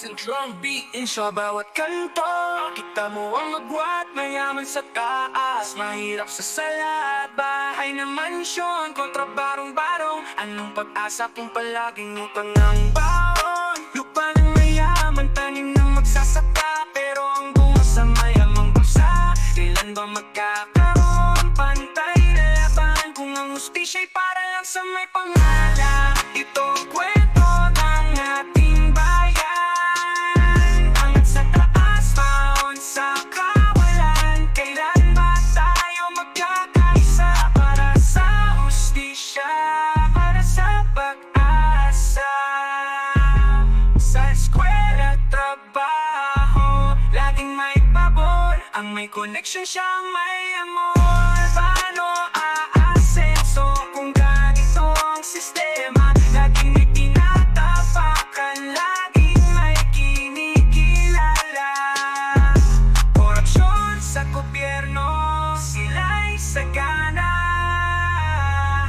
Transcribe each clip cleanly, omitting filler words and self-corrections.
bass and drum beatin sa bawat kanto. Kita mo ang agwat, mayaman sa taas, mahirap sa salat, bahay na mansyon, kontrabarong-barong. Anong pag-asa kung palaging utang ng baon? Lupa ng mayaman, tanim ng magsasaka, pero ang bunga sa mayamang bulsa, kailan ba magkakaroon? Pantay na laban kung ang hustisya'y para lang sa may pangalan. Ito ang kwento ng ating bayan, angat sa taas, baon sa kawalan. Kailan ba tayo magkakaisa para sa hustisya, para sa pag-asa? Sa eskwela, trabaho, laging may pabor, ang may connection siyang may amor. Paano aasenso kung ganito ang sistema? Laging may tinatapakan, laging may kinikilala. Korupsyon sa gobyerno, sila'y sagana,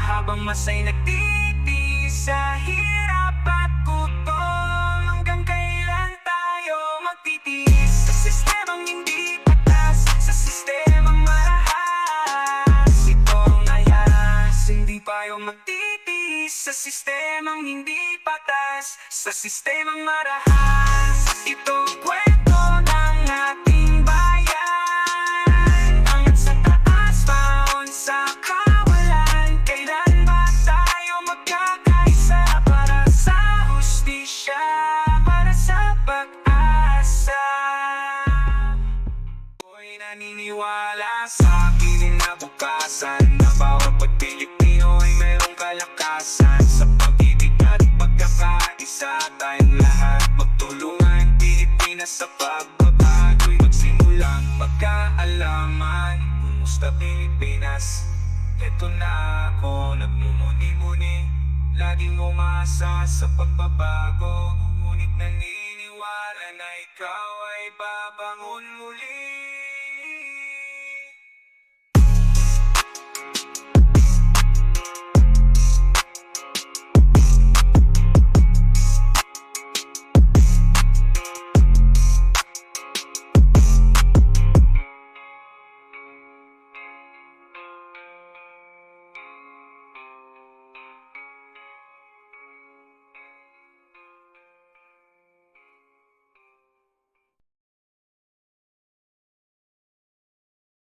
habang masa'y nagtitiis sa hirap at gutom. Hanggang kailan tayo magtitiis sa sistemang hindi patas, sa sistemang marahas? Ito ang ayas, hindi tayo magtitiis sa sistemang hindi patas, sa sistemang marahas. Ito ang kwento ng ating bayan, angat sa taas, baon sa kawalan. Kailan ba tayo magkakaisa para sa hustisya, para sa pag-asa? Ako'y naniniwala sa kinabukasan, na bawat Pilipino ay mayroong kalakasan. Sa pag-ibig at pagkakaisa, tayong lahat magtulungan. Pilipinas sa pagbabago'y magsimulang magkaalaman. Kumusta Pilipinas? Ito na ako, nagmumuni-muni, laging umasa sa pagbabago, ngunit naniniwala na ikaw ay babangon muli.